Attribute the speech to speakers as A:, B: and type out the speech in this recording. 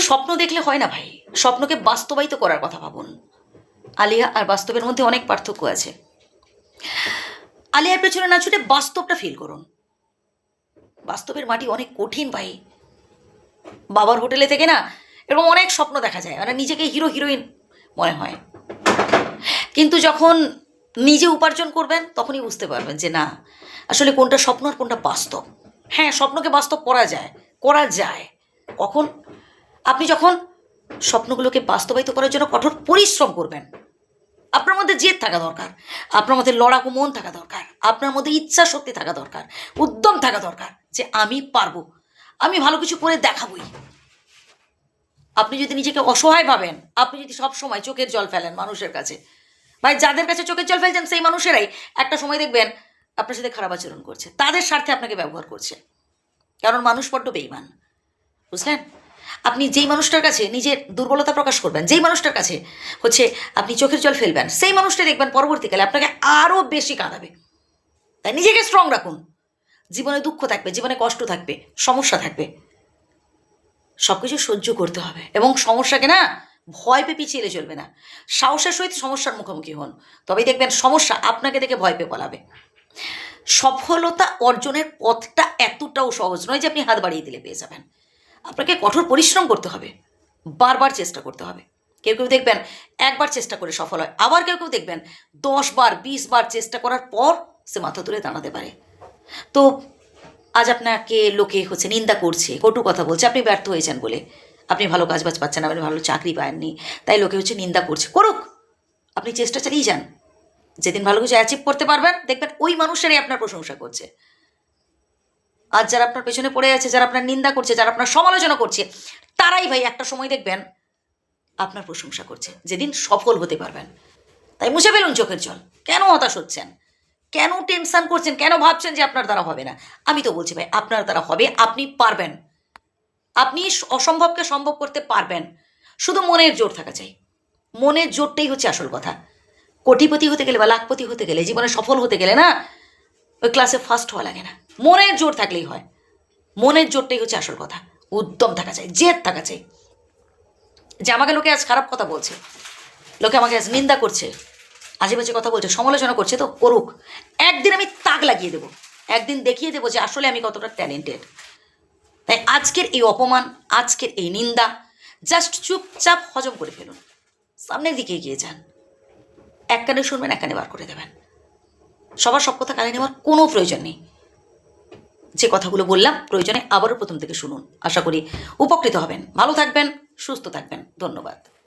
A: স্বপ্ন দেখলে হয় না ভাই, স্বপ্নকে বাস্তবায়িত করার কথা ভাবুন। আলিয়া আর বাস্তবের মধ্যে অনেক পার্থক্য আছে। আলিয়ার পেছনে না ছুটে বাস্তবটা ফিল করুন। বাস্তবের মাটি অনেক কঠিন ভাই। বাবার হোটেলে থেকে না এরকম অনেক স্বপ্ন দেখা যায়, মানে নিজেকে হিরো হিরোইন মনে হয়, কিন্তু যখন নিজে উপার্জন করবেন তখনই বুঝতে পারবেন যে না, আসলে কোনটা স্বপ্ন আর কোনটা বাস্তব। হ্যাঁ, স্বপ্নকে বাস্তব করা যায়, করা যায়। কখন? আপনি যখন স্বপ্নগুলোকে বাস্তবায়িত করার জন্য কঠোর পরিশ্রম করবেন। আপনার মধ্যে জেদ থাকা দরকার, আপনার মধ্যে লড়াকু মন থাকা দরকার, আপনার মধ্যে ইচ্ছা শক্তি থাকা দরকার, উদ্যম থাকা দরকার যে আমি পারবো, আমি ভালো কিছু করে দেখাবই। আপনি যদি নিজেকে অসহায় ভাবেন, আপনি যদি সব সময় চোখের জল ফেলেন মানুষের কাছে, ভাই যাদের কাছে চোখের জল ফেলছেন সেই মানুষেরাই একটা সময় দেখবেন আপনার সাথে খারাপ আচরণ করছে, তাদের স্বার্থে আপনাকে ব্যবহার করছে। কারণ মানুষ বড্ড বেঈমান, বুঝলেন? আপনি যেই মানুষটার কাছে নিজের দুর্বলতা প্রকাশ করবেন, যেই মানুষটার কাছে হচ্ছে আপনি চোখের জল ফেলবেন, সেই মানুষটা দেখবেন পরবর্তীকালে আপনাকে আরও বেশি কাঁদাবে। তাই নিজেকে স্ট্রং রাখুন। জীবনে দুঃখ থাকবে, জীবনে কষ্ট থাকবে, সমস্যা থাকবে, সব কিছু সহ্য করতে হবে এবং সমস্যাকে না ভয় পেয়ে পিছিয়ে এলে চলবে না। সাহসের সহিত সমস্যার মুখোমুখি হন, তবেই দেখবেন সমস্যা আপনাকে দেখে ভয় পেয়ে পলাবে। সফলতা অর্জনের পথটা এতটাও সহজ নয় যে আপনি হাত বাড়িয়ে দিলে পেয়ে যাবেন। আপনাকে কঠোর পরিশ্রম করতে হবে, বারবার চেষ্টা করতে হবে। কেউ কেউ দেখবেন একবার চেষ্টা করে সফল হয়, আবার কেউ কেউ দেখবেন 10 বার 20 বার চেষ্টা করার পর সে মাথা তুলে দাঁড়াতে পারে। তো আজ আপনাকে লোকে হচ্ছে নিন্দা করছে, কটু কথা বলছে, আপনি ব্যর্থ হয়েছেন বলে, আপনি ভালো কাজবাজ পাচ্ছেন, আপনি ভালো চাকরি পাননি, তাই লোকে হচ্ছে নিন্দা করছে, করুক, আপনি চেষ্টা চালিয়ে যান। যেদিন ভালো কিছু অ্যাচিভ করতে পারবেন দেখবেন ওই মানুষেরাই আপনার প্রশংসা করছে। আজ যারা আপনার পেছনে পড়ে আছে, যারা আপনার নিন্দা করছে, যারা আপনার সমালোচনা করছে, তারাই ভাই একটা সময় দেখবেন আপনার প্রশংসা করছে যেদিন সফল হতে পারবেন। তাই মুছে ফেলুন চোখের জল। কেন হতাশ হচ্ছেন, কেন টেনশন করছেন, কেন ভাবছেন যে আপনার দ্বারা হবে না? আমি তো বলছি ভাই আপনার দ্বারা হবে, আপনি পারবেন, আপনি অসম্ভবকে সম্ভব করতে পারবেন। শুধু মনের জোর থাকা চাই, মনের জোরটাই হচ্ছে আসল কথা। কোটিপতি হতে গেলে বা লাখপতি হতে গেলে, জীবনে সফল হতে গেলে না ওই ক্লাসে ফার্স্ট হওয়া লাগে না, মনের জোর থাকলেই হয়। মনের জোরটাই হচ্ছে আসল কথা। উদ্যম থাকা চাই, জেদ থাকা চাই। যে আমাকে লোকে আজ খারাপ কথা বলছে, লোকে আমাকে আজ নিন্দা করছে, আজেবাজে কথা বলছে, সমালোচনা করছে, তো করুক, একদিন আমি তাক লাগিয়ে দেবো, একদিন দেখিয়ে দেবো যে আসলে আমি কতটা ট্যালেন্টেড। তাই আজকের এই অপমান, আজকের এই নিন্দা জাস্ট চুপচাপ হজম করে ফেলুন, সামনের দিকে এগিয়ে যান। এক কানে শুনবেন, এক কানে বার করে দেবেন। সবার সব কথা কানে নেওয়ার কোনো প্রয়োজন নেই। যে কথাগুলো বললাম প্রয়োজনে আবারও প্রথম থেকে শুনুন, আশা করি উপকৃত হবেন। ভালো থাকবেন, সুস্থ থাকবেন। ধন্যবাদ।